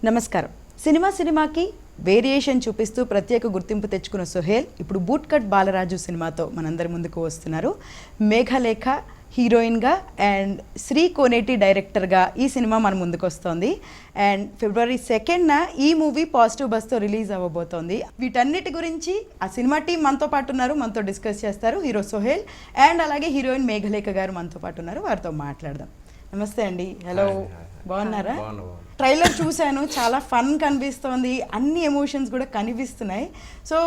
నమస్కారం. సినిమాకి వేరియేషన్ చూపిస్తూ ప్రత్యేక గుర్తింపు తెచ్చుకున్న సోహెల్ ఇప్పుడు బూట్ కట్ బాలరాజు సినిమాతో మనందరి ముందుకు వస్తున్నారు. మేఘలేఖ హీరోయిన్గా అండ్ శ్రీ కోనేటి డైరెక్టర్గా ఈ సినిమా మన ముందుకు వస్తుంది. అండ్ February 2nd ఈ మూవీ పాజిటివ్ బస్తో రిలీజ్ అవ్వబోతోంది. వీటన్నిటి గురించి ఆ సినిమా టీం మనతో పాటు ఉన్నారు, మనతో డిస్కస్ చేస్తారు. హీరో సోహెల్ అండ్ అలాగే హీరోయిన్ మేఘలేఖ గారు మనతో పాటు ఉన్నారు, వారితో మాట్లాడదాం. నమస్తే అండి. హలో, బాగున్నారా? ట్రైలర్ చూశాను, చాలా ఫన్ కనిపిస్తోంది, అన్ని ఎమోషన్స్ కూడా కనిపిస్తున్నాయి. సో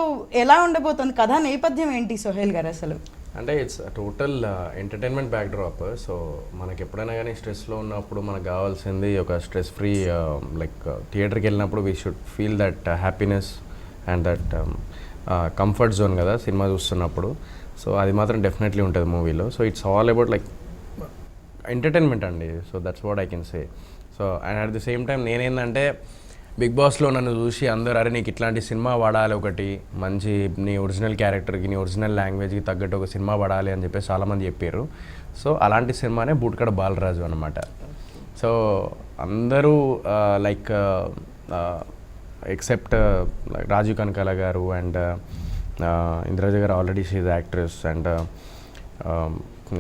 ఎలా ఉండబోతుంది కథ, నేపథ్యం ఏంటి సోహెల్ గారు అసలు? అంటే it's total entertainment backdrop. So మనకి ఎప్పుడైనా కానీ స్ట్రెస్లో ఉన్నప్పుడు మనకు కావాల్సింది ఒక స్ట్రెస్ ఫ్రీ, లైక్ థియేటర్కి వెళ్ళినప్పుడు we should feel that happiness and that comfort zone కదా సినిమా చూస్తున్నప్పుడు. సో అది మాత్రం డెఫినెట్లీ ఉంటుంది మూవీలో. So it's all about like entertainment అండి. So that's what I can say. So and at the same time నేనేందంటే బిగ్ బాస్లో నన్ను చూసి అందరూ అరే నీకు ఇట్లాంటి సినిమా పడాలి, ఒకటి మంచి నీ ఒరిజినల్ క్యారెక్టర్కి నీ ఒరిజినల్ లాంగ్వేజ్కి తగ్గట్టు ఒక సినిమా పడాలి అని చెప్పేసి చాలామంది చెప్పారు. సో అలాంటి సినిమానే బూట్ కట్ బాలరాజు అనమాట. సో అందరూ లైక్ ఎక్సెప్ట్ రాజీవ్ కనకాల గారు అండ్ ఇంద్రజ గారు, already she is actress. And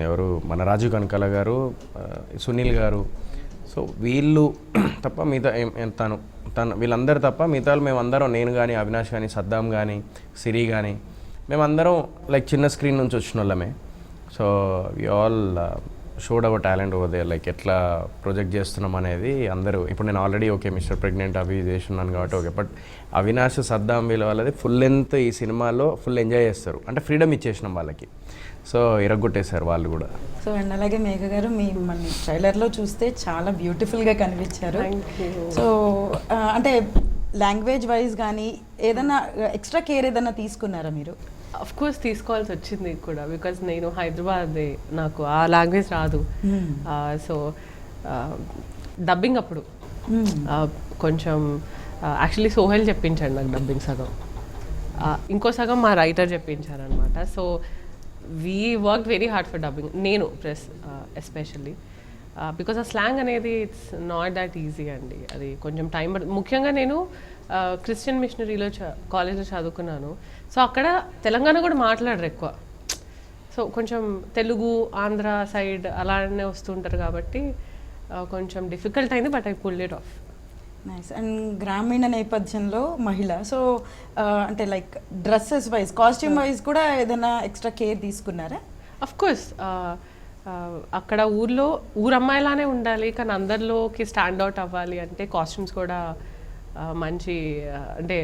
ఎవరు మన రాజీవ్ కనకాల గారు, సునీల్ గారు. సో వీళ్ళు తప్ప మిగతా తను వీళ్ళందరూ తప్ప మిగతా మేమందరం, నేను కానీ అవినాష్ కానీ సద్దాం కానీ సిరి కానీ మేమందరం లైక్ చిన్న స్క్రీన్ నుంచి వచ్చిన వాళ్ళమే. So we all showed our talent over there, like ఎట్లా ప్రొజెక్ట్ చేస్తున్నాం అనేది అందరూ. ఇప్పుడు నేను ఆల్రెడీ ఓకే మిస్టర్ ప్రెగ్నెంట్ అవి చేస్తున్నాను కాబట్టి ఓకే, బట్ అవినాష్ సద్దాం వీళ్ళ వాళ్ళది ఫుల్ లెంత్ ఈ సినిమాలో ఫుల్ ఎంజాయ్ చేస్తారు. అంటే ఫ్రీడమ్ ఇచ్చేసినాం వాళ్ళకి. సో ఇరగొట్టేశారు వాళ్ళు కూడా. సో అండ్ అలాగే మేఘ గారు, మీ మన ట్రైలర్లో చూస్తే చాలా బ్యూటిఫుల్గా కనిపించారు. సో అంటే లాంగ్వేజ్ వైజ్ కానీ ఏదైనా ఎక్స్ట్రా కేర్ ఏదైనా తీసుకున్నారా మీరు? అఫ్ కోర్స్ తీసుకోవాల్సి వచ్చింది కూడా, బికాజ్ నేను హైదరాబాద్, నాకు ఆ లాంగ్వేజ్ రాదు. సో డబ్బింగ్ అప్పుడు కొంచెం యాక్చువల్లీ సోహెల్ చెప్పించాడు నాకు డబ్బింగ్ సగం, ఇంకో సగం మా రైటర్ చెప్పించారనమాట. So we work very hard for dubbing, నేను ప్లస్ ఎస్పెషల్లీ బికాజ్ ఆ స్లాంగ్ అనేది ఇట్స్ నాట్ దాట్ ఈజీ అండి. అది కొంచెం టైం పడుతుంది. ముఖ్యంగా నేను క్రిస్టియన్ మిషనరీలో కాలేజ్లో చదువుకున్నాను. సో అక్కడ తెలంగాణ కూడా మాట్లాడరు ఎక్కువ. సో కొంచెం తెలుగు ఆంధ్ర సైడ్ అలానే వస్తుంటారు కాబట్టి కొంచెం డిఫికల్ట్ అయింది, but I pulled it of. Nice. And గ్రామీణ నేపథ్యంలో మహిళ, సో అంటే like dresses wise, costume wise కూడా ఏదైనా ఎక్స్ట్రా కేర్ తీసుకున్నారా? అఫ్ కోర్స్ అక్కడ ఊరమ్మాయిలానే ఉండాలి, కానీ అందరిలోకి స్టాండ్ అవుట్ అవ్వాలి అంటే కాస్ట్యూమ్స్ కూడా మంచి అంటే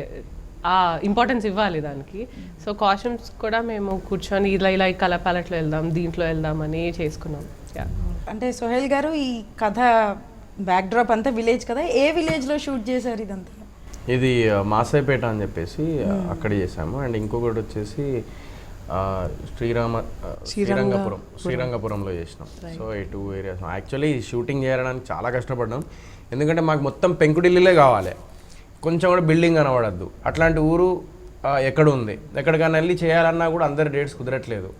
ఇంపార్టెన్స్ ఇవ్వాలి దానికి. సో కాస్ట్యూమ్స్ కూడా మేము కూర్చొని ఇలా ఈ కలర్ ప్యాలెట్లో వెళ్దాం, దీంట్లో వెళ్దాం అని చేసుకున్నాం. అంటే సోహెల్ గారు, ఈ కథ బ్యాక్డ్రాప్ అంతా విలేజ్ కదా, ఏ విలేజ్లో షూట్ చేశారు ఇదంతా? ఇది మాసాయిపేట అని చెప్పేసి అక్కడ చేసాము. అండ్ ఇంకొకటి వచ్చేసి శ్రీరంగపురంలో చేసినాం. సో ఈ 2 ఏరియాస్ యాక్చువల్లీ షూటింగ్ చేయడానికి చాలా కష్టపడ్డాం. ఎందుకంటే మాకు మొత్తం పెంకుటిల్లులే కావాలి, కొంచెం కూడా బిల్డింగ్ కనబడద్దు. అట్లాంటి ఊరు ఎక్కడ ఉంది, ఎక్కడికైనా వెళ్ళి చేయాలన్నా కూడా అందరి డేట్స్ కుదరట్లేదు.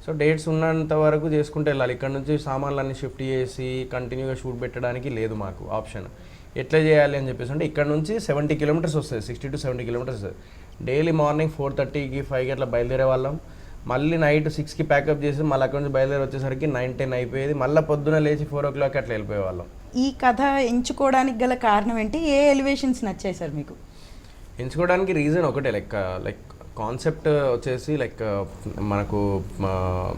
సో డేట్స్ ఉన్నంత వరకు చేసుకుంటూ వెళ్ళాలి. ఇక్కడ నుంచి సామాన్లన్నీ షిఫ్ట్ చేసి కంటిన్యూగా షూట్ పెట్టడానికి లేదు మాకు ఆప్షన్. ఎట్లా చేయాలి అని చెప్పేసి అంటే ఇక్కడ నుంచి 70 కిలోమీటర్స్ వస్తుంది, 60 to 70 కిలోమీటర్స్. డైలీ మార్నింగ్ 4:30కి 5కి అట్లా బయలుదేరే వాళ్ళం. మళ్ళీ నైట్ 6కి ప్యాకప్ చేసి మళ్ళీ అక్కడ నుంచి బయలుదేరి వచ్చేసరికి 9-10 అయిపోయేది. మళ్ళీ పొద్దున లేచి 4 o'clock అట్లా వెళ్ళిపోయేవాళ్ళం. ఈ కథ ఎంచుకోవడానికి గల కారణం ఏంటి? ఏ ఎలివేషన్స్ నచ్చాయి సార్ మీకు? ఎంచుకోవడానికి రీజన్ ఒకటే, లైక్ కాన్సెప్ట్ వచ్చేసి లైక్ మనకు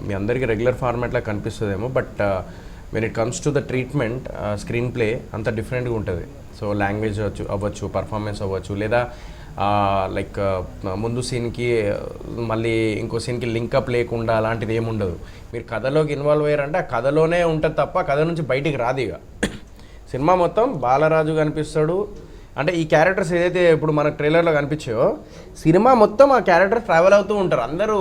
మీ అందరికీ రెగ్యులర్ ఫార్మాట్లో కనిపిస్తుందేమో, but when it comes to the treatment screenplay అంత డిఫరెంట్గా ఉంటుంది. సో లాంగ్వేజ్ అవ్వచ్చు, పర్ఫార్మెన్స్ అవ్వచ్చు, లేదా లైక్ ముందు సీన్కి మళ్ళీ ఇంకో సీన్కి లింకప్ లేకుండా అలాంటిది ఏముండదు. మీరు కథలోకి ఇన్వాల్వ్ అయ్యారంటే ఆ కథలోనే ఉంటుంది తప్ప కథ నుంచి బయటికి రాదు. ఇక సినిమా మొత్తం బాలరాజు కనిపిస్తాడు. అంటే ఈ క్యారెక్టర్స్ ఏదైతే ఇప్పుడు మన ట్రైలర్లో కనిపించాయో సినిమా మొత్తం ఆ క్యారెక్టర్ ట్రావెల్ అవుతూ ఉంటారు. అందరూ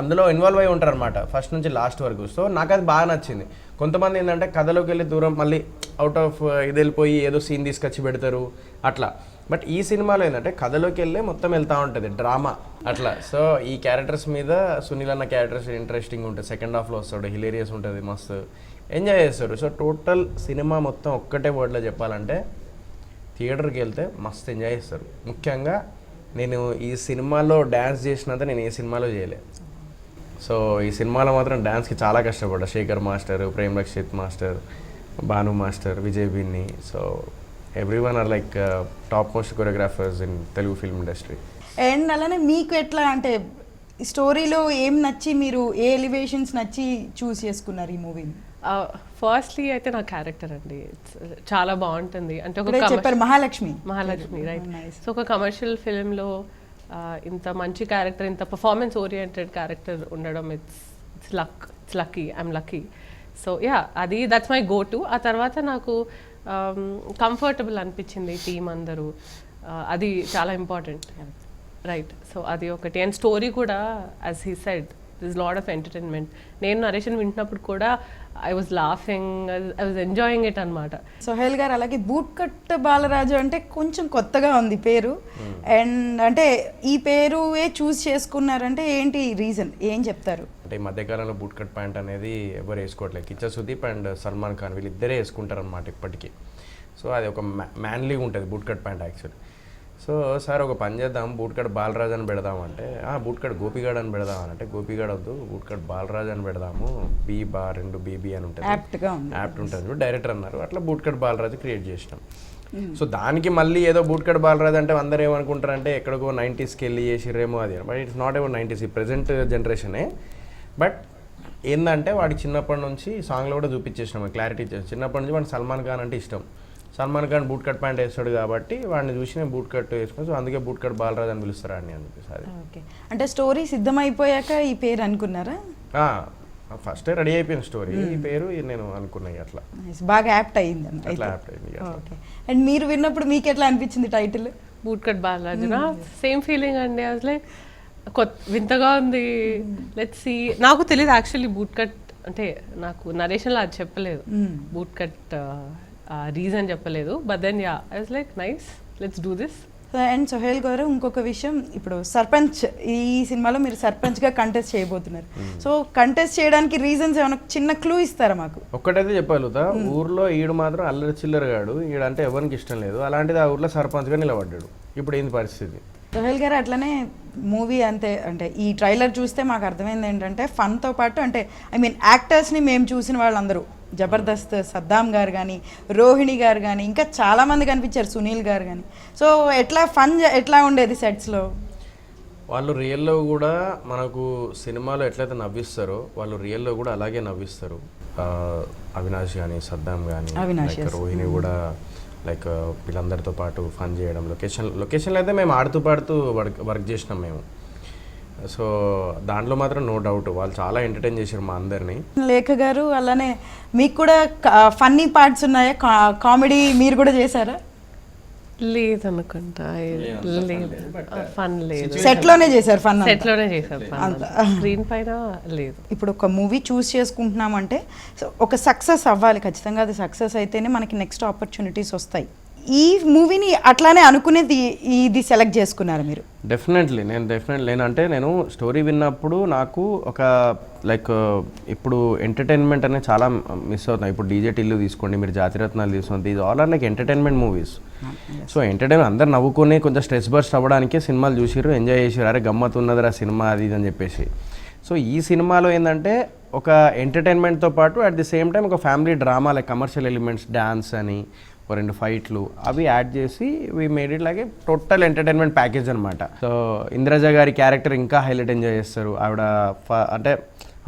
అందులో ఇన్వాల్వ్ అయి ఉంటారు అనమాట ఫస్ట్ నుంచి లాస్ట్ వరకు. సో నాకు అది బాగా నచ్చింది. కొంతమంది ఏంటంటే కథలోకి వెళ్ళి దూరం మళ్ళీ అవుట్ ఆఫ్ ఇది వెళ్ళిపోయి ఏదో సీన్ తీసుకొచ్చి పెడతారు అట్లా. బట్ ఈ సినిమాలో ఏంటంటే కథలోకి వెళ్ళి మొత్తం వెళ్తూ ఉంటుంది డ్రామా అట్లా. సో ఈ క్యారెక్టర్స్ మీద సునీల్ అన్న క్యారెక్టర్స్ ఇంట్రెస్టింగ్ ఉంటుంది. సెకండ్ హాఫ్లో వస్తాడు, హిలేరియస్ ఉంటుంది, మస్తు ఎంజాయ్ చేస్తారు. సో టోటల్ సినిమా మొత్తం ఒక్కటే వర్డ్లో చెప్పాలంటే థియేటర్కి వెళ్తే మస్తు ఎంజాయ్ చేస్తారు. ముఖ్యంగా నేను ఈ సినిమాలో డ్యాన్స్ చేసినంత నేను ఏ సినిమాలో చేయలే. సో ఈ సినిమాలో మాత్రం డ్యాన్స్కి చాలా కష్టపడ్డా. Shekhar master, Prem Rakshit master, Bhanu master, Vijay Binni. So everyone are like top most choreographers in Telugu film industry. And అలానే మీకు ఎట్లా అంటే స్టోరీలో ఏం నచ్చి మీరు ఏ ఎలివేషన్స్ నచ్చి చూస్ చేసుకున్నారు ఈ మూవీని? ఫస్ట్లీ అయితే నా క్యారెక్టర్ అండి చాలా బాగుంటుంది. అంటే ఒక చెప్పారు మహాలక్ష్మి రైట్. సో ఒక కమర్షియల్ ఫిలింలో ఇంత మంచి క్యారెక్టర్, ఇంత పర్ఫార్మెన్స్ ఓరియంటెడ్ క్యారెక్టర్ ఉండడం it's lucky. I'm lucky. So yeah, అది దట్స్ మై గో టు. ఆ తర్వాత నాకు కంఫర్టబుల్ అనిపించింది టీం అందరూ, అది చాలా ఇంపార్టెంట్, రైట్. సో అది ఒకటి. అండ్ స్టోరీ కూడా as he said this lot of entertainment. నేను నరేషన్ వింటున్నప్పుడు కూడా I was laughing, I was enjoying it అనమాట. సోహెల్ గారు, అలాగే బూట్ కట్ బాలరాజు అంటే కొంచెం కొత్తగా ఉంది పేరు. అండ్ అంటే ఈ పేరువే చూస్ చేసుకున్నారంటే ఏంటి రీజన్, ఏం చెప్తారు? అంటే ఈ మధ్యకాలంలో బూట్ కట్ ప్యాంట్ అనేది ఎవరు వేసుకోవట్లేదు. కిచ్చా సుదీప్ అండ్ సల్మాన్ ఖాన్ వీళ్ళిద్దరే వేసుకుంటారు అనమాట ఇప్పటికీ. సో అది ఒక మ్యాన్లీగా ఉంటుంది boot cut pant actually. So sir ఒక పని చేద్దాం, బూట్ కట్ బాలరాజ్ అని పెడదామంటే బూట్ కట్ గోపిగాడ్ అని పెడదామనంటే గోపిగాడ్ వద్దు, బూట్ కట్ బాలరాజ్ అని పెడదాము, రెండు బీబీ అని ఉంటుంది, యాప్ట్ ఉంటుంది డైరెక్టర్ అన్నారు. అట్లా బూట్ కట్ బాలరాజ్ క్రియేట్ చేసినాం. సో దానికి మళ్ళీ ఏదో బూట్ కట్ బాలరాజ్ అంటే అందరూ ఏమనుకుంటారంటే ఎక్కడికో 90స్కి వెళ్ళి చేసిర్రేమో అది. But it's not ever 90s, ఈ ప్రజెంట్ జనరేషనే. బట్ ఏంటంటే వాడికి చిన్నప్పటి నుంచి సాంగ్లో కూడా చూపించేసినాం, క్లారిటీ ఇచ్చేసి. చిన్నప్పటి నుంచి వాడికి సల్మాన్ ఖాన్ అంటే ఇష్టం. Salman Khan boot cut pant వేస్తాడు కాబట్టి వాడిని చూసి నేను బూట్ కట్ వేసుకుని, సో అందుకే బూట్ కట్ బాలరాజ్ అని పిలుస్తారా అని చెప్పేసి. అది ఓకే. అంటే స్టోరీ సిద్ధమైపోయాక ఈ పేరు అనుకున్నారా? ఫస్టే రెడీ అయిపోయిన స్టోరీ, ఈ పేరు నేను అనుకున్నాయి. అట్లా బాగా యాప్ట్ అయ్యింది అట్లా యాప్ట్ అయింది. ఓకే. అండ్ మీరు విన్నప్పుడు మీకు ఎట్లా అనిపించింది టైటిల్? బూట్ కట్ బాలరాజునా సేమ్ ఫీలింగ్ అండి. అసలు లైక్ వింతగా ఉంది, లెట్స్ సీ. నాకు తెలియదు యాక్చువల్లీ బూట్ కట్ అంటే, నాకు నరేషన్లో అది చెప్పలేదు, బూట్ కట్ రీజన్ చెప్పలేదు. But then ya I was like nice, let's do this. And Sohel garu, ఇంకొక విషయం, ఇప్పుడు సర్పంచ్, ఈ సినిమాలో మీరు సర్పంచ్గా కంటెస్ట్ చేయబోతున్నారు. సో కంటెస్ట్ చేయడానికి రీజన్స్ ఏమైనా చిన్న క్లూ ఇస్తారా మాకు? ఒక్కటైతే చెప్పగలుగుతా, ఊర్లో ఈడు మాత్రం అల్లరి చిల్లరగాడు, ఈడంటే ఎవరికి ఇష్టం లేదు, అలాంటిది ఆ ఊర్లో సర్పంచ్గా నిలబడ్డాడు. ఇప్పుడు ఏంది పరిస్థితి? సోహెల్ గారు, అట్లనే మూవీ అంతే, అంటే ఈ ట్రైలర్ చూస్తే మాకు అర్థమైంది ఏంటంటే ఫన్తో పాటు, అంటే ఐ మీన్ యాక్టర్స్ని మేము చూసిన వాళ్ళందరూ, జబర్దస్త్ సద్దాం గారు కానీ, రోహిణి గారు కానీ, ఇంకా చాలామంది కనిపించారు, సునీల్ గారు కానీ. సో ఎట్లా ఫన్ ఎట్లా ఉండేది సెట్స్లో? వాళ్ళు రియల్లో కూడా మనకు సినిమాలో ఎట్లయితే నవ్విస్తారో వాళ్ళు రియల్లో కూడా అలాగే నవ్విస్తారు. అవినాష్ కానీ, సద్దాం కానీ, రోహిణి కూడా లైక్ వీళ్ళందరితో పాటు ఫన్ చేయడం. లొకేషన్లో అయితే మేము ఆడుతూ పాడుతూ వర్క్ చేసినాం మేము. సో దాంట్లో మాత్రం నో డౌట్ వాళ్ళు చాలా ఎంటర్టైన్ చేశారు మా అందరినీ. లేఖ గారు, అలానే మీకు కూడా ఫన్నీ పార్ట్స్ ఉన్నాయా? కామెడీ మీరు కూడా చేశారా? లేదనుకుంటా, లేదు, ఫన్ లేదు. సెట్లోనే చేశారు ఫన్? సెట్లోనే చేశారు ఫన్, స్క్రీన్ పైన లేదు. ఇప్పుడు ఒక మూవీ చూస్ చేసుకుంటున్నామంటే ఒక సక్సెస్ అవ్వాలి ఖచ్చితంగా. అది సక్సెస్ అయితేనే మనకి నెక్స్ట్ ఆపర్చునిటీస్ వస్తాయి. ఈ మూవీని అట్లానే అనుకునేది ఇది సెలెక్ట్ చేసుకున్నారు మీరు? డెఫినెట్లీ అంటే నేను స్టోరీ విన్నప్పుడు నాకు ఒక లైక్ ఇప్పుడు ఎంటర్టైన్మెంట్ అనేది చాలా మిస్ అవుతున్నాయి. ఇప్పుడు డీజే టిల్లు తీసుకోండి, మీరు జాతిరత్నాలు తీసుకోండి, ఇది all are like entertainment movies. So entertainment అందరు నవ్వుకొని కొంచెం స్ట్రెస్ బర్స్ట్ అవ్వడానికే సినిమాలు చూసిర్రు, ఎంజాయ్ చేసారు, అరే గమ్మత్ ఉన్నదిరా సినిమా అది ఇది అని చెప్పేసి. సో ఈ సినిమాలో ఏంటంటే ఒక ఎంటర్టైన్మెంట్తో పాటు అట్ ది సేమ్ టైం ఒక family drama, like commercial elements, dance అని, ఒక 2 ఫైట్లు అవి యాడ్ చేసి we made it like a total entertainment package అనమాట. సో ఇంద్రజ గారి క్యారెక్టర్ ఇంకా హైలైట్ ఎంజాయ్ చేస్తారు. ఆవిడ అంటే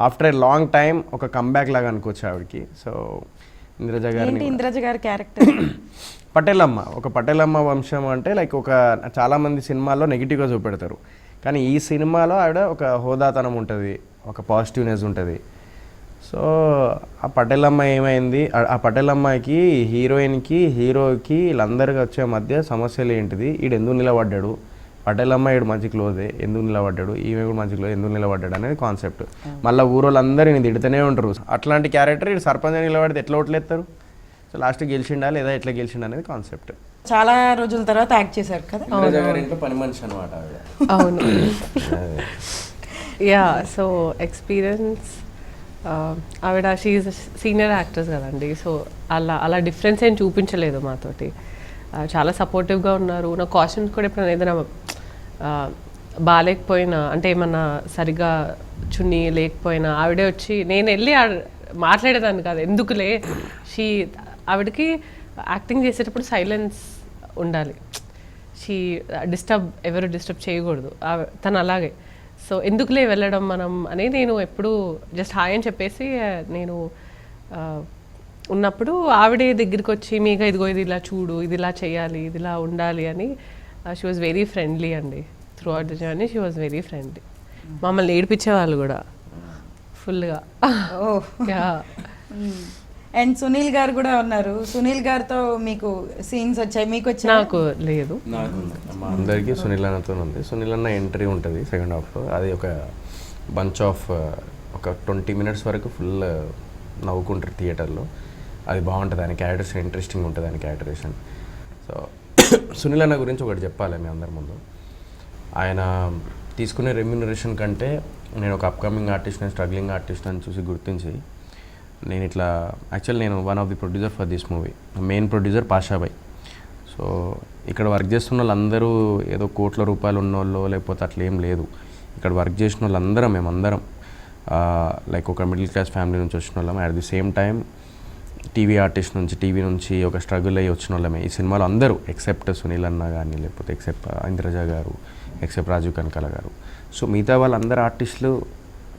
ఆఫ్టర్ ఏ లాంగ్ టైం ఒక కంబ్యాక్ లాగా అనుకోవచ్చు ఆవిడకి. సో ఇంద్రజ గారి క్యారెక్టర్ పటేలమ్మ, ఒక పటేలమ్మ వంశం అంటే లైక్ ఒక చాలామంది సినిమాల్లో నెగిటివ్గా చూపెడతారు, కానీ ఈ సినిమాలో ఆవిడ ఒక హోదాతనం ఉంటుంది, ఒక పాజిటివ్నెస్ ఉంటుంది. సో ఆ పటేలమ్మ ఏమైంది, ఆ పటేలమ్మాయికి హీరోయిన్కి హీరోకి వీళ్ళందరికీ వచ్చే మధ్య సమస్యలు ఏంటిది, ఈడు ఎందుకు నిలబడ్డాడు, పటేలమ్మ ఈడు మంచి క్లోజే ఎందుకు నిలబడ్డాడు, ఈమె కూడా మంచి క్లోజ్ ఎందుకు నిలబడ్డాడు అనేది కాన్సెప్ట్. మళ్ళీ ఊరోళ్ళందరూ నేను తిడుతూనే ఉంటారు. అట్లాంటి క్యారెక్టర్ ఈడు సర్పంచ్ నిలబడితే ఎట్లా ఓట్లేస్తారు, సో లాస్ట్కి గెలిచిండా లేదా ఎట్లా గెలిచిండా అనేది కాన్సెప్ట్. చాలా రోజుల తర్వాత యాక్ట్ చేశారు కదా, ఇంట్లో పని మనిషి అనమాట. అవును. యా, సో ఎక్స్పీరియన్స్, ఆవిడ షీఈ్ సీనియర్ యాక్టర్స్ కదండి. సో అలా డిఫరెన్స్ ఏం చూపించలేదు మాతోటి. చాలా సపోర్టివ్గా ఉన్నారు. నా కాస్ట్యూమ్స్ కూడా ఎప్పుడైనా ఏదైనా బాగాలేకపోయినా, అంటే ఏమన్నా సరిగ్గా చున్నీ లేకపోయినా ఆవిడే వచ్చి, నేను వెళ్ళి మాట్లాడేదాన్ని కాదు, ఎందుకులే ఆవిడకి యాక్టింగ్ చేసేటప్పుడు సైలెన్స్ ఉండాలి. ఎవరు డిస్టర్బ్ చేయకూడదు, తను అలాగే. సో ఎందుకులే వెళ్ళడం మనం అని నేను ఎప్పుడు జస్ట్ హాయ్ అని చెప్పేసి నేను ఉన్నప్పుడు ఆవిడే దగ్గరికి వచ్చి, మీగా ఇదిగో ఇది ఇలా చూడు, ఇది ఇలా చేయాలి, ఇది ఇలా ఉండాలి అని. షీ వాజ్ వెరీ ఫ్రెండ్లీ అండి. Through out the journey she was very friendly. మమ్మల్ని ఏడిపించేవాళ్ళు కూడా ఫుల్గా. అండ్ సునీల్ గారు కూడా ఉన్నారు. సునీల్ గారితో మీకు సీన్స్ వచ్చాయి, మీకు వచ్చాయి? నాకు లేదు. మా అందరికీ సునీల్ అన్నతో ఉంది. సునీల్ అన్న ఎంట్రీ ఉంటుంది సెకండ్ హాఫ్లో. అది ఒక బంచ్ ఆఫ్ ఒక 20 minutes వరకు ఫుల్ నవ్వుకుంటారు థియేటర్లో. అది బాగుంటుంది, ఆయన క్యారెక్టర్స్ ఇంట్రెస్టింగ్ ఉంటుంది, ఆయన క్యారెక్టరేషన్. సో సునీల్ అన్న గురించి ఒకటి చెప్పాలి మీ అందరి ముందు. ఆయన తీసుకునే రెమ్యూనరేషన్ కంటే నేను ఒక అప్కమింగ్ ఆర్టిస్ట్, నేను స్ట్రగ్లింగ్ ఆర్టిస్ట్ అని చూసి గుర్తించి, నేను ఇట్లా యాక్చువల్ నేను one of the producer for this movie, main producer Pasha Bhai. So ఇక్కడ వర్క్ చేస్తున్న వాళ్ళందరూ ఏదో కోట్ల రూపాయలు ఉన్నోళ్ళు లేకపోతే అట్లా ఏం లేదు. ఇక్కడ వర్క్ చేసిన వాళ్ళందరం మేమందరం లైక్ ఒక మిడిల్ క్లాస్ ఫ్యామిలీ నుంచి వచ్చిన వాళ్ళం. At the same time TV artist నుంచి, టీవీ నుంచి ఒక స్ట్రగుల్ అయ్యి వచ్చిన వాళ్ళమే ఈ సినిమాలో అందరూ, ఎక్సెప్ట్ సునీల్ అన్న కానీ, లేకపోతే ఎక్సెప్ట్ ఇంద్రజ గారు, ఎక్సెప్ట్ రాజీవ్ కనకాల గారు. సో మిగతా వాళ్ళందరూ ఆర్టిస్టులు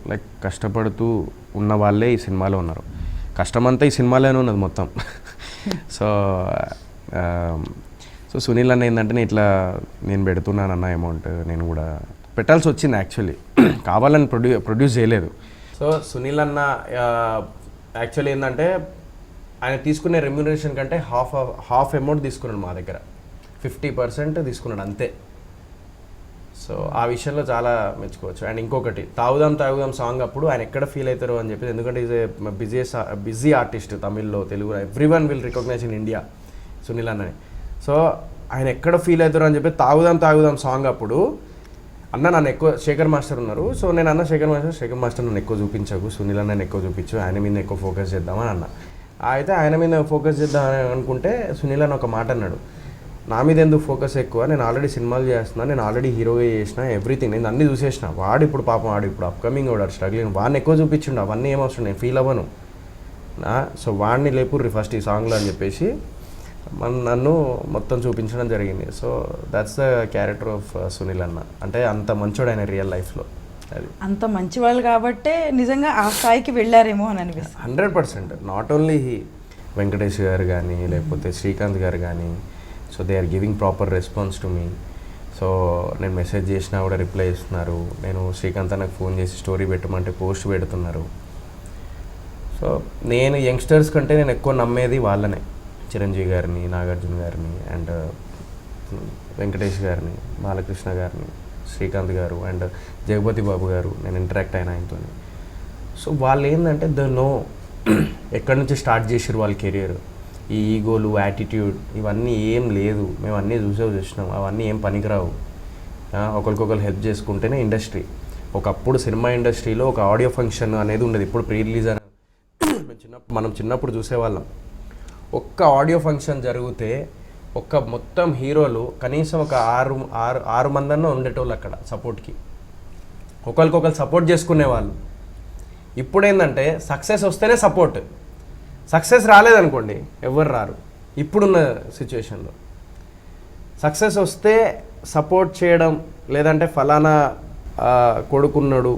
లైక్ కష్టపడుతూ ఉన్న వాళ్ళే ఈ సినిమాలో ఉన్నారు. కష్టమంతా ఈ సినిమాలోనే ఉన్నది మొత్తం. సో సునీల్ అన్న ఏంటంటే నేను పెడుతున్నానన్న అమౌంట్ నేను కూడా పెట్టాల్సి వచ్చింది. యాక్చువల్లీ కావాలని ప్రొడ్యూస్ చేయలేదు. సో సునీల్ అన్న యాక్చువల్లీ ఏంటంటే ఆయన తీసుకునే రెమ్యూనరేషన్ కంటే హాఫ్ అమౌంట్ తీసుకున్నాడు మా దగ్గర, 50% తీసుకున్నాడు అంతే. సో ఆ విషయంలో చాలా మెచ్చుకోవచ్చు. అండ్ ఇంకొకటి, తాగుదాం సాంగ్ అప్పుడు ఆయన ఎక్కడ ఫీల్ అవుతారు అని చెప్పేసి, ఎందుకంటే ఈజ్ ఏ బిజీ ఆర్టిస్ట్, తమిళ్లో, Telugu, everyone will recognise in India Sunil అన్నని. సో ఆయన ఎక్కడ ఫీల్ అవుతారు అని చెప్పి తాగుదాం సాంగ్ అప్పుడు అన్న నన్ను ఎక్కువ, శేఖర్ మాస్టర్ ఉన్నారు. సో నేను అన్న శేఖర్ మాస్టర్ నన్ను ఎక్కువ చూపించకు, సునీల్ అన్నని ఎక్కువ చూపించు, ఆయన మీద ఎక్కువ ఫోకస్ చేద్దామని అన్న. అయితే ఆయన మీద ఫోకస్ చేద్దామని అనుకుంటే సునీల్ అన్న ఒక మాట అన్నాడు, నా మీద ఎందుకు ఫోకస్ ఎక్కువ, నేను ఆల్రెడీ సినిమాలు చేస్తున్నాను, నేను ఆల్రెడీ హీరోగా చేసిన, ఎవ్రీథింగ్ నేను అన్నీ చూసేసిన. వాడు ఇప్పుడు అప్కమింగ్ వాడు స్ట్రగ్లింగ్, వాడిని ఎక్కువ చూపించిండు, అవన్నీ ఏమవసరం, నేను ఫీల్ అవ్వను. సో వాడిని లేపుర్రి ఫస్ట్ ఈ సాంగ్లో అని చెప్పేసి నన్ను మొత్తం చూపించడం జరిగింది. So that's the character of Sunil అన్న. అంటే అంత మంచోడు ఆయన రియల్ లైఫ్లో. అది అంత మంచి వాళ్ళు కాబట్టే నిజంగా ఆ స్థాయికి వెళ్ళారేమో అని అనిపిస్తుంది. 100%. నాట్ ఓన్లీ వెంకటేష్ గారు కానీ, లేకపోతే శ్రీకాంత్ గారు కానీ, so they are giving proper response to me. So నేను మెసేజ్ చేసినా కూడా రిప్లై ఇస్తున్నారు. నేను శ్రీకాంత్ నాకు ఫోన్ చేసి స్టోరీ పెట్టమంటే పోస్ట్ పెడుతున్నారు. సో నేను యంగ్స్టర్స్ కంటే నేను ఎక్కువ నమ్మేది వాళ్ళనే, చిరంజీవి గారిని, నాగార్జున గారిని, అండ్ వెంకటేష్ గారిని, బాలకృష్ణ గారిని, శ్రీకాంత్ గారు, అండ్ జగపతి బాబు గారు. నేను ఇంటరాక్ట్ అయిన ఆయనతో. సో వాళ్ళు ఏంటంటే ఎక్కడి నుంచి స్టార్ట్ చేసారు వాళ్ళ కెరియర్, ఈ ఈగోలు, యాటిట్యూడ్ ఇవన్నీ ఏం లేదు, మేము అన్నీ చూసినాం, అవన్నీ ఏం పనికిరావు. ఒకరికొకరు హెల్ప్ చేసుకుంటేనే ఇండస్ట్రీ. ఒకప్పుడు సినిమా ఇండస్ట్రీలో ఒక ఆడియో ఫంక్షన్ అనేది ఉండేది. ఇప్పుడు ప్రీ రిలీజ్ అనేది మనం చిన్నప్పుడు చూసేవాళ్ళం. ఒక్క ఆడియో ఫంక్షన్ జరిగితే మొత్తం హీరోలు కనీసం ఒక ఆరు మందన్నా ఉండేటోళ్ళు అక్కడ సపోర్ట్కి, ఒకరికొకరు సపోర్ట్ చేసుకునేవాళ్ళు. ఇప్పుడు ఏంటంటే సక్సెస్ వస్తేనే సపోర్ట్, సక్సెస్ రాలేదనుకోండి ఎవరు రారు. ఇప్పుడున్న సిచ్యువేషన్లో సక్సెస్ వస్తే సపోర్ట్ చేయడం, లేదంటే ఫలానా కొడుకున్నాడు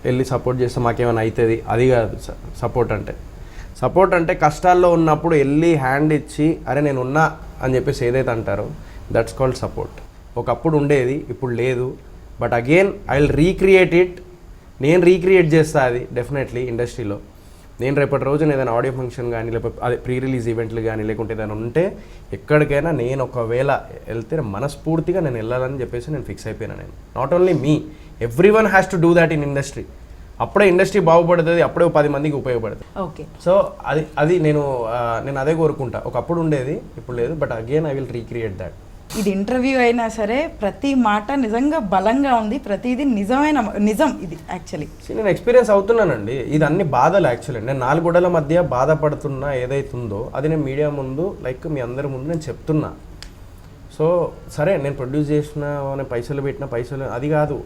వెళ్ళి సపోర్ట్ చేస్తే మాకేమైనా అవుతుంది, అది కాదు సపోర్ట్ అంటే. సపోర్ట్ అంటే కష్టాల్లో ఉన్నప్పుడు వెళ్ళి హ్యాండ్ ఇచ్చి అరే నేను ఉన్నా అని చెప్పేసి ఏదైతే అంటారో దట్స్ కాల్డ్ సపోర్ట్. ఒకప్పుడు ఉండేది, ఇప్పుడు లేదు. But again I will recreate it. నేను రీక్రియేట్ చేస్తా అది డెఫినెట్లీ ఇండస్ట్రీలో. నేను రేపటి రోజున ఏదైనా ఆడియో ఫంక్షన్ కానీ, లేకపోతే అదే ప్రీ రిలీజ్ ఈవెంట్లు కానీ, లేకుంటే ఏదైనా ఉంటే ఎక్కడికైనా నేను ఒకవేళ వెళ్తే మనస్ఫూర్తిగా నేను వెళ్ళాలని చెప్పేసి నేను ఫిక్స్ అయిపోయినా. నేను not only me, everyone has to do that in industry. అప్పుడే ఇండస్ట్రీ బాగుపడుతుంది, అప్పుడే 10 మందికి ఉపయోగపడుతుంది. ఓకే. సో అది నేను అదే కోరుకుంటా. ఒకప్పుడు ఉండేది, ఇప్పుడు లేదు. But again I will recreate that. ఇది ఇంటర్వ్యూ అయినా సరే ప్రతి మాట నిజంగా బలంగా ఉంది, ప్రతిదీ నిజం ఇది యాక్చువల్లీ. నేను ఎక్స్పీరియన్స్ అవుతున్నానండి. ఇది అన్ని బాధలు యాక్చువల్లీ. నేను 4 గోడల మధ్య బాధపడుతున్నా ఏదైతుందో అది నేను మీడియా ముందు, లైక్ మీ అందరి ముందు నేను చెప్తున్నా. సో సరే నేను ప్రొడ్యూస్ చేసిన పైసలు పెట్టిన పైసలు అది కాదు,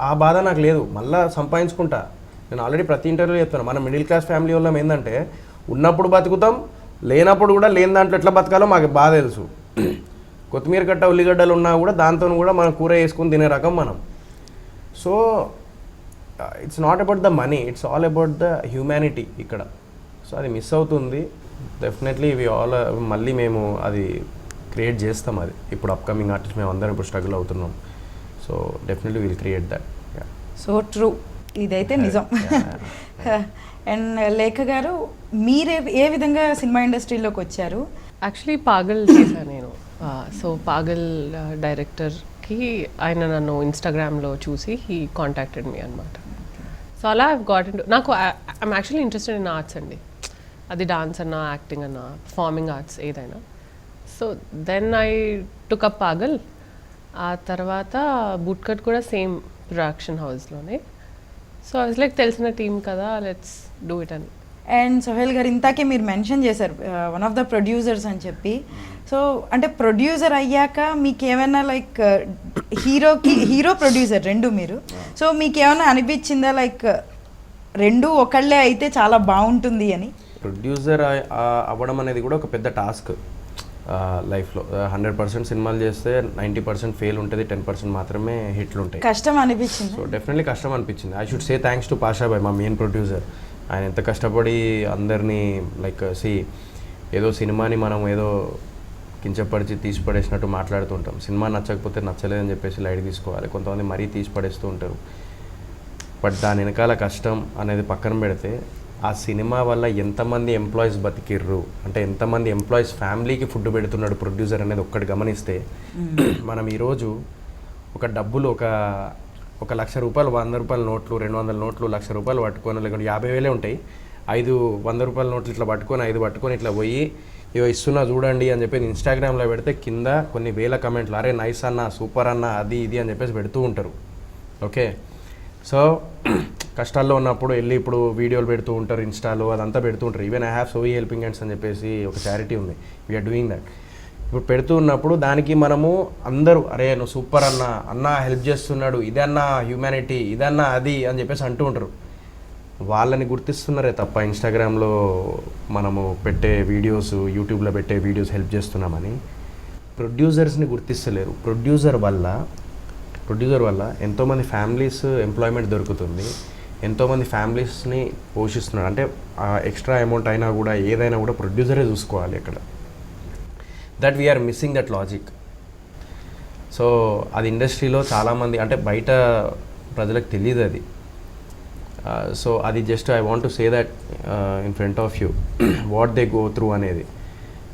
ఆ బాధ నాకు లేదు, మళ్ళీ సంపాదించుకుంటా. నేను ఆల్రెడీ ప్రతి ఇంటర్వ్యూలో చెప్తాను, మన మిడిల్ క్లాస్ ఫ్యామిలీ వాళ్ళం ఏంటంటే ఉన్నప్పుడు బతుకుతాం, లేనప్పుడు కూడా లేని దాంట్లో ఎట్లా బతకాలో మాకు బాగా తెలుసు. కొత్తిమీర కట్ట ఉల్లిగడ్డలు ఉన్నా కూడా దాంతో కూడా మనం కూర వేసుకొని తినే రకం మనం. So it's not about the money, it's all about the humanity ఇక్కడ. సో అది మిస్ అవుతుంది. డెఫినెట్లీ మళ్ళీ మేము అది క్రియేట్ చేస్తాం. అది ఇప్పుడు అప్కమింగ్ ఆర్టిస్ట్ మేము అందరం ఇప్పుడు స్ట్రగుల్ అవుతున్నాం. So definitely will create that. So true, ఇదైతే నిజం. అండ్ లేఖ గారు, మీరే ఏ విధంగా సినిమా ఇండస్ట్రీలోకి వచ్చారు? యాక్చువల్లీ పాగల్ చేశాను నేను. సో పాగల్ డైరెక్టర్కి ఆయన నన్ను ఇన్స్టాగ్రామ్లో చూసి హీ కాంటాక్టెడ్ మీ అనమాట. సో అలా గాట్ ఇన్, నాకు I'm actually interested in arts అండి. అది డాన్స్ అన్నా, యాక్టింగ్ అన్నా, పర్ఫార్మింగ్ ఆర్ట్స్ ఏదైనా. So then I took up Pagal. ఆ తర్వాత బూట్ కట్ కూడా సేమ్ ప్రొడక్షన్ హౌస్లోనే. సో ఐ వాజ్ లైక్ తెలిసిన టీం కదా, లెట్స్ డూ ఇట్ అని. అండ్ సోహెల్ గారు, ఇంతాకే మీరు మెన్షన్ చేశారు వన్ ఆఫ్ ద ప్రొడ్యూసర్స్ అని చెప్పి. సో అంటే ప్రొడ్యూసర్ అయ్యాక మీకు ఏమైనా లైక్ హీరో ప్రొడ్యూసర్ రెండు మీరు, సో మీకు ఏమైనా అనిపించిందా లైక్ రెండు ఒకళ్ళే అయితే చాలా బాగుంటుంది అని? ప్రొడ్యూసర్ అవ్వడం అనేది కూడా ఒక పెద్ద టాస్క్ లైఫ్లో. 100% సినిమాలు చేస్తే 90% ఫెయిల్ ఉంటుంది, 10% మాత్రమే హిట్లు ఉంటాయి. కష్టం అనిపించింది. సో డెఫినెట్లీ కష్టం అనిపించింది. I should say thanks to Pasha Bhai, మా మెయిన్ ప్రొడ్యూసర్. ఆయన ఎంత కష్టపడి అందరినీ లైక్ ఏదో సినిమాని మనం ఏదో కించపరిచి తీసి పడేసినట్టు మాట్లాడుతుంటాం. సినిమా నచ్చకపోతే నచ్చలేదని చెప్పేసి లైట్ తీసుకోవాలి. కొంతమంది మరీ తీసి పడేస్తూ ఉంటారు. బట్ దాని వెనకాల కష్టం అనేది పక్కన పెడితే ఆ సినిమా వల్ల ఎంతమంది ఎంప్లాయీస్ బతికిర్రు, అంటే ఎంతమంది ఎంప్లాయీస్ ఫ్యామిలీకి ఫుడ్ పెడుతున్నాడు ప్రొడ్యూసర్ అనేది ఒక్కటి గమనిస్తే, మనం ఈరోజు ఒక డబ్బులు ఒక ₹1,00,000 ₹100 నోట్లు, 200 నోట్లు, ₹1,00,000 పట్టుకొని, లేకుంటే 50,000 ఉంటాయి, 5 ₹100 నోట్లు ఇట్లా పట్టుకొని 5 పట్టుకొని ఇట్లా పోయి ఇవో ఇస్తున్నా చూడండి అని చెప్పేసి ఇన్స్టాగ్రామ్లో పెడితే కింద కొన్ని వేల కమెంట్లు, అరే నైస్ అన్న, సూపర్ అన్న, అది ఇది అని చెప్పేసి పెడుతూ ఉంటారు. ఓకే, సో కష్టాల్లో ఉన్నప్పుడు వెళ్ళి ఇప్పుడు వీడియోలు పెడుతూ ఉంటారు, ఇన్స్టాలో అదంతా పెడుతూ ఉంటారు. ఈవెన్ ఐ హ్యావ్ సోయి హెల్పింగ్ హ్యాండ్స్ అని చెప్పేసి ఒక చారిటీ ఉంది, వీఆర్ డూయింగ్ దట్. ఇప్పుడు పెడుతూ ఉన్నప్పుడు దానికి మనము అందరూ అరే నువ్వు సూపర్ అన్న హెల్ప్ చేస్తున్నాడు, ఇదన్నా హ్యూమానిటీ, ఇదన్నా అది అని చెప్పేసి అంటూ ఉంటారు. వాళ్ళని గుర్తిస్తున్నారే తప్ప ఇన్స్టాగ్రామ్లో మనము పెట్టే వీడియోస్, యూట్యూబ్లో పెట్టే వీడియోస్ హెల్ప్ చేస్తున్నామని ప్రొడ్యూసర్స్ని గుర్తిస్తలేరు. ప్రొడ్యూసర్ వల్ల ఎంతోమంది ఫ్యామిలీస్ ఎంప్లాయ్మెంట్ దొరుకుతుంది, ఎంతోమంది ఫ్యామిలీస్ని పోషిస్తున్నాడు. అంటే ఎక్స్ట్రా అమౌంట్ అయినా కూడా ఏదైనా కూడా ప్రొడ్యూసరే చూసుకోవాలి అక్కడ. That we're missing that logic. So అది ఇండస్ట్రీలో చాలామంది, అంటే బయట ప్రజలకు తెలియదు అది. సో అది just I want to say that in front of you what they go through అనేది.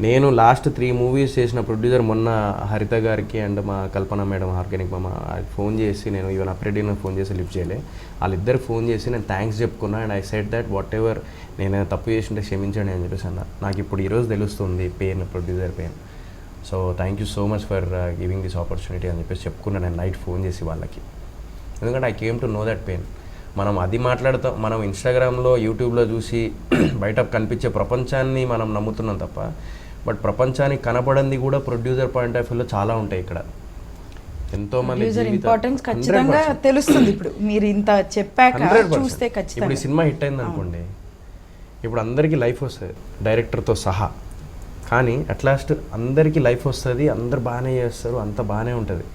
నేను లాస్ట్ 3 మూవీస్ చేసిన ప్రొడ్యూసర్ మొన్న హరిత గారికి అండ్ మా కల్పన మేడం ఆర్గానిక్ మామ ఫోన్ చేసి, నేను ఈవెన్ అప్రెడీని ఫోన్ చేసి లిఫ్ట్ చేయలే, వాళ్ళిద్దరు ఫోన్ చేసి నేను థ్యాంక్స్ చెప్పుకున్నా. And I said that what ever నేను తప్పు చేసింటే క్షమించండి అని చెప్పేసి అన్న. నాకు ఇప్పుడు ఈరోజు తెలుస్తుంది pain, producer pain. So thank you so much for giving this opportunity అని చెప్పేసి చెప్పుకున్నా నేను నైట్ ఫోన్ చేసి వాళ్ళకి. ఎందుకంటే I came to know that pain. మనం అది మాట్లాడతాం, మనం ఇన్స్టాగ్రామ్లో, యూట్యూబ్లో చూసి బయట కనిపించే ప్రపంచాన్ని మనం నమ్ముతున్నాం తప్ప, బట్ ప్రపంచానికి కనపడింది కూడా ప్రొడ్యూసర్ పాయింట్ ఆఫ్ వ్యూలో చాలా ఉంటాయి ఇక్కడ. ఎంతోమంది ఇంపార్టెన్స్ ఖచ్చితంగా తెలుస్తుంది. ఇప్పుడు మీరు ఇంత చెప్పాక చూస్తే ఖచ్చితంగా. ఇప్పుడు ఈ సినిమా హిట్ అయింది అనుకోండి, ఇప్పుడు అందరికీ లైఫ్ వస్తుంది డైరెక్టర్తో సహా, కానీ అట్ లాస్ట్ అందరికీ లైఫ్ వస్తుంది, అందరు బాగానే చేస్తారు, అంత బాగానే ఉంటుంది.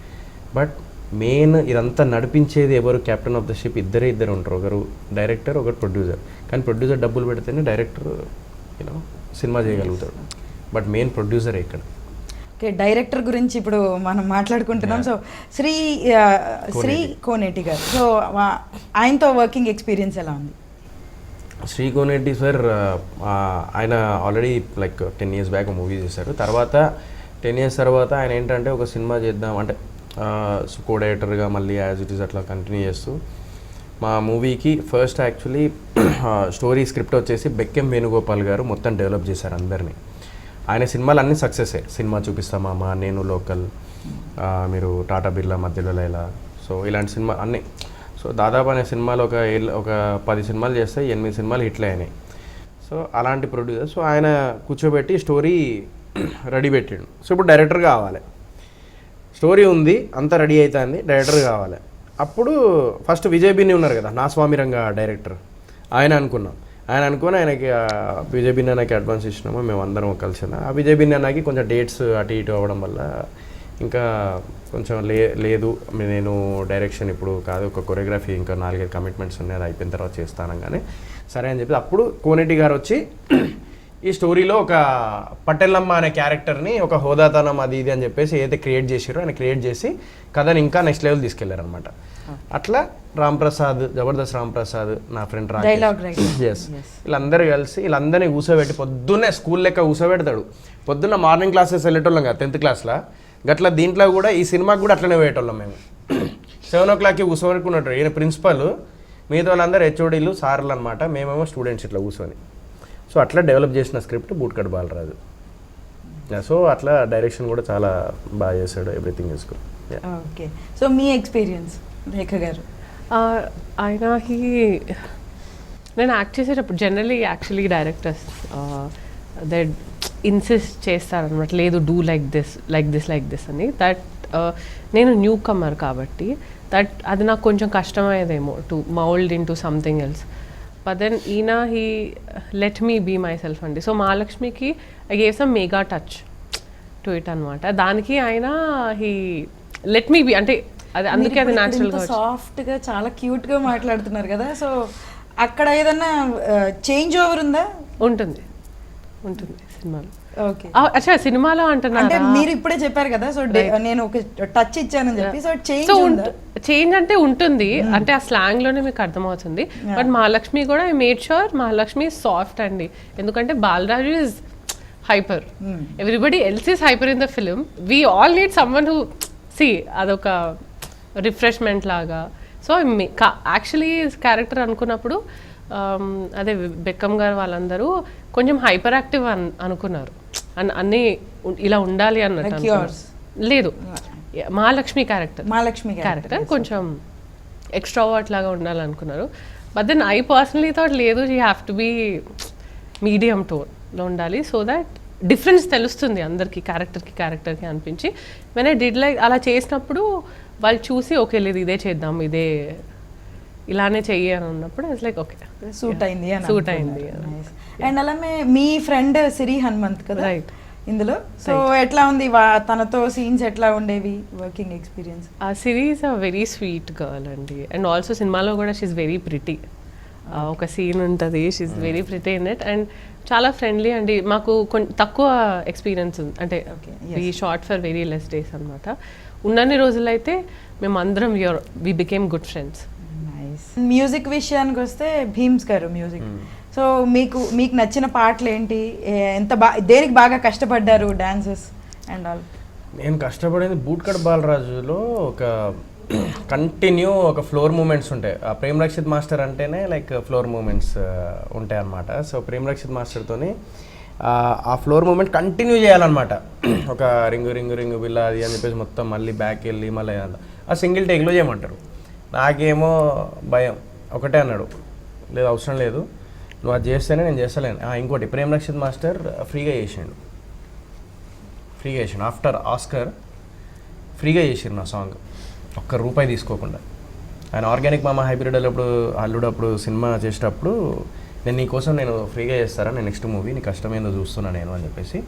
బట్ మెయిన్ ఇదంతా నడిపించేది ఎవరు? కెప్టెన్ ఆఫ్ ద షిప్ ఇద్దరు ఉంటారు, ఒకరు డైరెక్టర్, ఒకరు ప్రొడ్యూసర్. కానీ ప్రొడ్యూసర్ డబ్బులు పెడితేనే డైరెక్టర్ యూనో సినిమా చేయగలుగుతాడు, బట్ మెయిన్ ప్రొడ్యూసరే ఇక్కడ. ఓకే, డైరెక్టర్ గురించి ఇప్పుడు మనం మాట్లాడుకుంటున్నాం. సో శ్రీ కోనేటి గారు, సో ఆయనతో వర్కింగ్ ఎక్స్పీరియన్స్ ఎలా ఉంది? శ్రీ కోనేటి సార్ ఆయన already like 10 years back movie చేశారు. తర్వాత 10 years తర్వాత ఆయన ఏంటంటే ఒక సినిమా చేద్దాం అంటే కో డైరెక్టర్గా మళ్ళీ యాజ్ ఇట్ ఈస్ అట్లా కంటిన్యూ చేస్తూ మా మూవీకి ఫస్ట్ యాక్చువల్లీ స్టోరీ స్క్రిప్ట్ వచ్చేసి బెక్కెం వేణుగోపాల్ గారు మొత్తం డెవలప్ చేశారు అందరినీ. ఆయన సినిమాలు అన్నీ సక్సెసే. సినిమా చూపిస్తామా, నేను లోకల్, మీరు టాటా బిర్లా, మధ్యలో లైలా, సో ఇలాంటి సినిమా అన్నీ. సో దాదాపు అనే సినిమాలు ఒక 10 సినిమాలు చేస్తే 8 సినిమాలు హిట్లు అయినాయి. సో అలాంటి ప్రొడ్యూసర్. సో ఆయన కూర్చోబెట్టి స్టోరీ రెడీ పెట్టిండు. సో ఇప్పుడు డైరెక్టర్ కావాలి, స్టోరీ ఉంది, అంతా రెడీ అవుతుంది, డైరెక్టర్ కావాలి. అప్పుడు ఫస్ట్ విజయ్ బిన్ని ఉన్నారు కదా, నా స్వామి రంగ డైరెక్టర్, ఆయన అనుకున్నాం. ఆయన అనుకుని ఆయనకి విజయ్ బిన్ని అన్నకి అడ్వాన్స్ ఇచ్చినాము, మేము అందరం కలిసి. ఆ విజయ్ బిన్ని అన్నకి కొంచెం డేట్స్ అటు ఇటు అవ్వడం వల్ల ఇంకా కొంచెం లేదు, నేను డైరెక్షన్ ఇప్పుడు కాదు, ఒక కొరియోగ్రఫీ ఇంకా 4-5 కమిట్మెంట్స్ ఉన్నాయి, అది అయిపోయిన తర్వాత చేస్తానగానే సరే అని చెప్పి అప్పుడు కోనేటి గారు వచ్చి ఈ స్టోరీలో ఒక పటేలమ్మ అనే క్యారెక్టర్ని ఒక హోదాతనం అది ఇది అని చెప్పేసి ఏదైతే క్రియేట్ చేసారో ఆయన క్రియేట్ చేసి కథని ఇంకా నెక్స్ట్ లెవెల్ తీసుకెళ్లారనమాట. అట్లా రాంప్రసాద్, జబర్దస్త్ రాంప్రసాద్, నా ఫ్రెండ్ ఎస్, వీళ్ళందరూ కలిసి వీళ్ళందరినీ కూర్చోబెట్టి పొద్దున్నే స్కూల్ లెక్క కూర్చోబెడతాడు. పొద్దున్న మార్నింగ్ క్లాసెస్ వెళ్ళేటోళ్ళం కదా 10th క్లాస్లో, గట్లా దీంట్లో కూడా ఈ సినిమాకి కూడా అట్లనే పోయేటోళ్ళం మేము. 7 o'clockకి కూర్చోబెట్టుకున్నట్టు ఈయన ప్రిన్సిపల్, మిగతా వాళ్ళందరూ హెచ్ఓడీలు సార్లు అనమాట, మేమేమో స్టూడెంట్స్ ఇట్లా కూర్చొని. సో అట్లా డెవలప్ చేసిన స్క్రిప్ట్ బూట్కట్ బాలరాజు. సో అట్లా డైరెక్షన్ కూడా చాలా బాగా చేశాడు, everything is good. Okay, so మీ ఎక్స్పీరియన్స్ రేఖ గారు? ఆయన నేను యాక్ట్ చేసేటప్పుడు generally actually directors that insist చేస్తారనమాట, లేదు డూ లైక్ దిస్ అని. దట్ నేను న్యూ కమర్ కాబట్టి అది నాకు కొంచెం కష్టమయ్యేదేమో to mould in to something else. But then ఈయన he let me be myself అండి. సో మహాలక్ష్మికి I gave some mega touch to it అనమాట. దానికి ఆయన హీ లెట్ మీ బీ, అంటే అది అందుకే అది న్యాచురల్గా సాఫ్ట్గా చాలా క్యూట్గా మాట్లాడుతున్నారు కదా. సో అక్కడ ఏదన్నా చేంజ్ ఓవర్ ఉందా? ఉంటుంది సినిమాలో. ఓకే, అచ్చా సినిమాలో అంటున్నా, అంటే మీరు ఇప్పుడే చెప్పారు కదా, సో నేను ఒక టచ్ ఇచ్చానని చెప్పి, సో చేంజ్ అంటే ఉంటుంది, అంటే ఆ స్లాంగ్ లోనే మీకు అర్థమవుతుంది. బట్ మహాలక్ష్మి కూడా I made sure Mahalakshmi soft అండి, ఎందుకంటే Balaraju is hyper, everybody else is hyper in the film. We all need someone who see అదొక రిఫ్రెష్మెంట్ లాగా. సో యాక్చువల్లీ క్యారెక్టర్ అనుకున్నప్పుడు అదే బెక్కమ్ గారు వాళ్ళందరూ కొంచెం హైపర్ యాక్టివ్ అనుకున్నారు, అన్నీ ఇలా ఉండాలి అన్నట్టు. లేదు, మహాలక్ష్మి క్యారెక్టర్ కొంచెం ఎక్స్ట్రావర్ట్ లాగా ఉండాలనుకున్నారు. But then I personally thought లేదు, you have to be medium టోన్లో ఉండాలి, సో దట్ డిఫరెన్స్ తెలుస్తుంది అందరికి, క్యారెక్టర్కి అనిపించి. వెన్ ఐ డిడ్ లైక్ అలా చేసినప్పుడు వాళ్ళు చూసి ఓకే లేదు ఇదే చేద్దాం, ఇదే ఇలానే చెయ్యి అని ఉన్నప్పుడు ఇట్స్ లైక్ ఓకే సూట్ అయింది. అండ్ అలానే మీ ఫ్రెండ్ సిరి హనుమంత్ కదా రైట్ ఇందులో, సో ఎట్లా ఉంది తనతో సీన్స్, ఎట్లా ఉండేవి వర్కింగ్ ఎక్స్పీరియన్స్? ఆ Siri is a very sweet girl అండి, అండ్ ఆల్సో సినిమాలో కూడా షీఈ్ వెరీ ప్రిటీ. ఒక సీన్ ఉంటుంది, she's very pretty in it, and చాలా ఫ్రెండ్లీ అండి. మాకు తక్కువ ఎక్స్పీరియన్స్ ఉంది, అంటే we shot for very less days అనమాట. ఉన్నన్ని రోజులైతే మేము అందరం we became good friends. Music విషయానికి వస్తే భీమ్స్ గారు మ్యూజిక్, సో మీకు నచ్చిన పాటలు ఏంటి? ఎంత దేనికి బాగా కష్టపడ్డారు? Dances and all. నేను కష్టపడింది బూట్కట్ బాలరాజులో ఒక కంటిన్యూ ఒక ఫ్లోర్ మూమెంట్స్ ఉంటాయి. ఆ ప్రేమ్ రక్షిత్ మాస్టర్ అంటేనే లైక్ ఫ్లోర్ మూమెంట్స్ ఉంటాయి అన్నమాట. సో ప్రేమ్ రక్షిత్ మాస్టర్తోని ఆ ఫ్లోర్ మూమెంట్ కంటిన్యూ చేయాలన్నమాట. ఒక రింగు రింగు రింగు బిల్ల అది అని చెప్పేసి మొత్తం మళ్ళీ బ్యాక్ వెళ్ళి మళ్ళీ ఆ సింగిల్ టేక్లో చేయమంటారు. నాకేమో భయం, ఒకటే అన్నాడు, లేదు అవసరం లేదు, నువ్వు అది చేస్తేనే నేను చేస్తలేను. ఇంకోటి ప్రేమ్ రక్షిత్ మాస్టర్ ఫ్రీగా చేసాడు ఆఫ్టర్ ఆస్కర్ ఫ్రీగా చేసారు నా సాంగ్, ₹1 తీసుకోకుండా. ఆయన ఆర్గానిక్ మామ హైబ్రిడ్ అల్లుడు అప్పుడు సినిమా చేసేటప్పుడు నేను నీకోసం నేను ఫ్రీగా చేస్తారా, నేను నెక్స్ట్ మూవీ నీ కష్టమేందో చూస్తున్నా నేను అని చెప్పేసి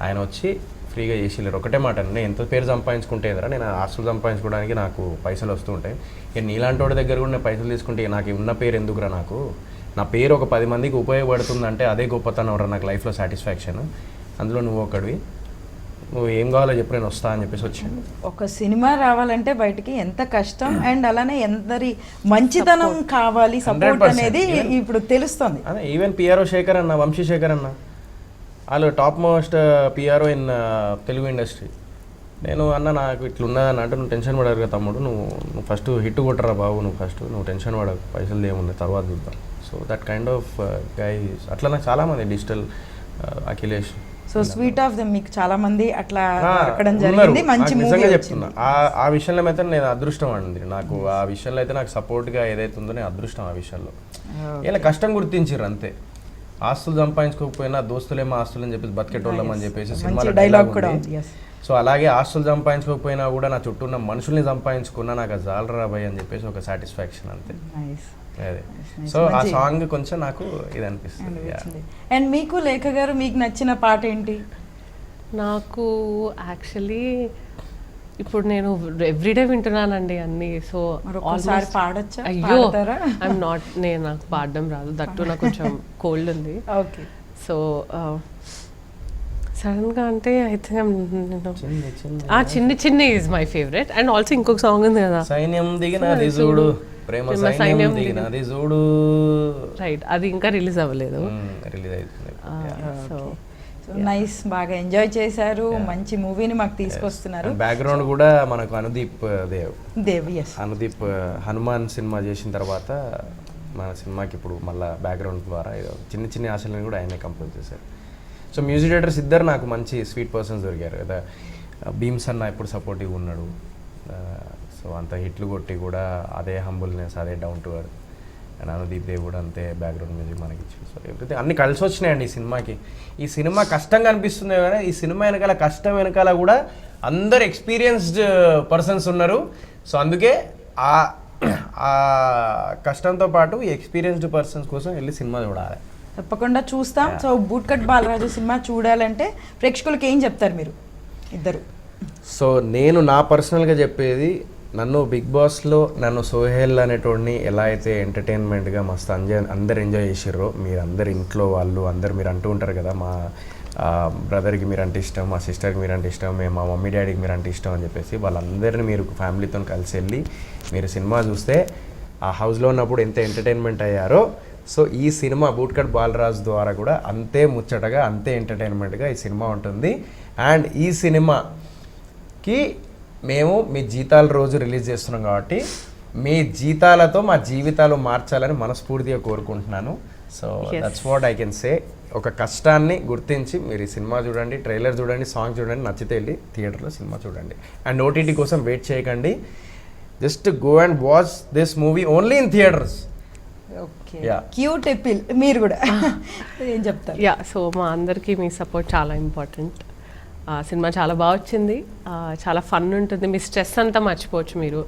ఆయన వచ్చి ఫ్రీగా చేసిలేరు. ఒకటే మాట, నేను ఎంత పేరు సంపాదించుకుంటే ఎదురా, నేను ఆస్తులు సంపాదించుకోవడానికి నాకు పైసలు వస్తూ ఉంటాయి, ఇక నీలాంటి వాడి దగ్గర కూడా నేను పైసలు తీసుకుంటే నాకు ఉన్న పేరు ఎందుకురా, నాకు నా పేరు ఒక 10 మందికి ఉపయోగపడుతుందంటే అదే గొప్పతనం రా నాకు లైఫ్లో సాటిస్ఫాక్షన్, అందులో నువ్వు ఒకడివి, నువ్వు ఏం కావాలో చెప్పు నేను వస్తా అని చెప్పేసి వచ్చాను. ఒక సినిమా రావాలంటే బయటికి ఎంత కష్టం అండ్ అలానే ఎందరి మంచితనం కావాలి, సపోర్ట్ అనేది ఇప్పుడు తెలుస్తుంది. అదే ఈవెన్ పిఆర్ఓ శేఖర్ అన్న, వంశీ శేఖర్ అన్న, వాళ్ళు top most PRO in Telugu industry. నేను అన్న నాకు ఇట్లున్నదని అంటే, నువ్వు టెన్షన్ పడరు కదా తమ్ముడు, నువ్వు ఫస్ట్ హిట్ కొట్టరా బాబు, నువ్వు టెన్షన్ పడకు, పైసలు ఏమున్నాయి తర్వాత చూద్దాం. సో దట్ కైండ్ ఆఫ్ గై. అట్లా నాకు చాలామంది digital Akhilesh, so sweet of them మీకు చాలా మంది అట్లా దొరకడం జరిగింది. మంచి నిజంగా చెప్తున్నా, ఆ విషయంలో అయితే నేను అదృష్టం అండి. నాకు ఆ విషయంలో అయితే నాకు సపోర్ట్గా ఏదైతే ఉందో నేను అదృష్టం ఆ విషయంలో. ఇలా కష్టం గుర్తించారు అంతే. ఆస్తులు సంపాదించుకోకపోయినా దోస్తులేమో ఆస్తులు అని చెప్పేసి బతికేటోళ్ళం అని చెప్పేసి సినిమాలో డైలాగ్ డైలాగ్ కూడా ఉంది. ఉంది. Yes. సో అలాగే ఆస్తులు సంపాదించుకోకపోయినా కూడా నా చుట్టూ ఉన్న మనుషుల్ని సంపాదించుకున్నా నాకు అది జాలరా భయ్ అని చెప్పేసి ఒక సాటిస్ఫాక్షన్ అంతే. నైస్. అదే సో ఆ సాంగ్ కొంచెం నాకు ఇది అనిపిస్తుంది. అండ్ మీకు లేఖ గారు మీకు నచ్చిన పాట ఏంటి? నాకు యాక్చువల్లీ ఇప్పుడు నేను ఎవ్రీడే వింటున్నానండి అన్ని. సో ఒకసారి పాడొచ్చా? అయ్యో ఐఎమ్ నాట్, నేను నాకు పాడడం రాదు, దట్టు నాకు కొంచెం కోల్డ్ ఉంది. ఓకే. సో సడన్గా అంటే అయితే చిన్ని చిన్ని is my favourite. And also ఇంకొక సాంగ్ ఉంది కదా, సైన్యం దిగినది చూడు, ప్రేమ సైన్యం దిగినది చూడు. రైట్, అది ఇంకా రిలీజ్ అవ్వలేదు. రిలీజ్ అవుతుంది. సో నైస్, బాగా ఎంజాయ్ చేశారు, మంచి మూవీని మాకు తీసుకొస్తున్నారు. బ్యాక్గ్రౌండ్ కూడా మనకు అనుదీప్ దేవ్. ఎస్, అనుదీప్ హనుమాన్ సినిమా చేసిన తర్వాత మన సినిమాకి ఇప్పుడు మళ్ళీ బ్యాక్గ్రౌండ్ ద్వారా చిన్న చిన్న ఆశలను కూడా ఆయనే కంపోజ్ చేశారు. సో మ్యూజిక్ డైరెక్టర్స్ ఇద్దరు నాకు మంచి స్వీట్ పర్సన్స్ దొరికారు కదా. భీమ్స్ అన్న ఎప్పుడు సపోర్టివ్ ఉన్నాడు. సో అంత హిట్లు కొట్టి కూడా అదే హంబుల్నెస్, అదే down to earth. And Anudeep Dev కూడా అంతే బ్యాక్గ్రౌండ్ మ్యూజిక్ మనకి ఇచ్చాడు. సో ఎవ్రీథింగ్ అన్నీ కలిసి వచ్చినాయండి ఈ సినిమాకి. ఈ సినిమా కష్టంగా అనిపిస్తుంది కానీ ఈ సినిమా వెనకాల కష్టం వెనకాల కూడా అందరు ఎక్స్పీరియన్స్డ్ పర్సన్స్ ఉన్నారు. సో అందుకే ఆ కష్టంతో పాటు ఈ ఎక్స్పీరియన్స్డ్ పర్సన్స్ కోసం వెళ్ళి సినిమా చూడాలి. తప్పకుండా చూస్తాం. So boot cut Balaraju cinema చూడాలంటే ప్రేక్షకులకి ఏం చెప్తారు మీరు ఇద్దరు? సో నేను నా పర్సనల్గా చెప్పేది, నన్ను బిగ్ బాస్లో నన్ను సోహెల్ అనేటోడిని ఎలా అయితే ఎంటర్టైన్మెంట్గా మస్తు అందరు ఎంజాయ్ చేసిర్రో, మీరు అందరు ఇంట్లో వాళ్ళు అందరు మీరు అంటూ ఉంటారు కదా, మా బ్రదర్కి మీరు అంటే ఇష్టం, మా సిస్టర్కి మీరు అంటే ఇష్టం, మా మమ్మీ డాడీకి మీరు అంటే ఇష్టం అని చెప్పేసి వాళ్ళందరినీ మీరు ఫ్యామిలీతో కలిసి వెళ్ళి మీరు సినిమా చూస్తే ఆ హౌస్లో ఉన్నప్పుడు ఎంత ఎంటర్టైన్మెంట్ అయ్యారో, సో ఈ సినిమా బూట్ కట్ బాలరాజు ద్వారా కూడా అంతే ముచ్చటగా అంతే ఎంటర్టైన్మెంట్గా ఈ సినిమా ఉంటుంది. అండ్ ఈ సినిమాకి మేము మీ జీతాల రోజు రిలీజ్ చేస్తున్నాం కాబట్టి మీ జీతాలతో మా జీవితాలు మార్చాలని మనస్ఫూర్తిగా కోరుకుంటున్నాను. So that's what I can సే. ఒక కష్టాన్ని గుర్తించి మీరు ఈ సినిమా చూడండి, ట్రైలర్ చూడండి, సాంగ్ చూడండి, నచ్చితే వెళ్ళి థియేటర్లో సినిమా చూడండి. అండ్ ఓటీటీ కోసం వెయిట్ చేయకండి, just go and watch this movie only in theatres. Okay, cute appeal. మీరు కూడా ఏం చెప్తారు? యా, సో మా అందరికీ మీ సపోర్ట్ చాలా ఇంపార్టెంట్. సినిమా చాలా బాగా వచ్చింది, చాలా ఫన్ ఉంటుంది, మీ స్ట్రెస్ అంతా మర్చిపోవచ్చు మీరు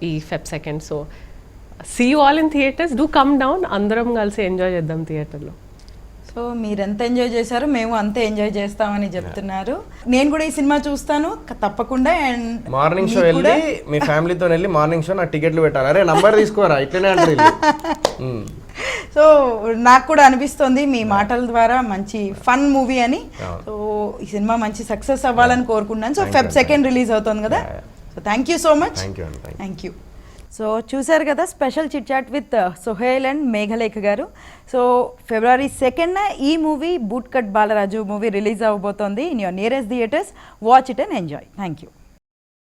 ఈ Feb 2nd. So see you all in theatres, do come down, అందరం కలిసి ఎంజాయ్ చేద్దాం థియేటర్లో. సో మీరు ఎంత ఎంజాయ్ చేశారో మేము అంతే ఎంజాయ్ చేస్తామని చెప్తున్నారు. నేను కూడా ఈ సినిమా చూస్తాను తప్పకుండా. అండ్ మార్నింగ్ షో వెళ్ళి మీ ఫ్యామిలీతో వెళ్ళి మార్నింగ్ షో నాకు టికెట్లు పెట్టాలి. అరే నంబర్ తీసుకోరా, ఇట్లనే అంటారు. సో నాకు కూడా అనిపిస్తుంది మీ మాటల ద్వారా మంచి ఫన్ మూవీ అని. సో ఈ సినిమా మంచి సక్సెస్ అవ్వాలని కోరుకుంటున్నాను. సో Feb 2nd రిలీజ్ అవుతుంది కదా. So thank you so much. Thank you. So చూసారు కదా special chit chat with Sohel and Meghalekha garu. So February 2nd ఈ movie boot cut Balaraju movie release అవ్వబోతోంది in your nearest theatres. Watch it and enjoy. Thank you.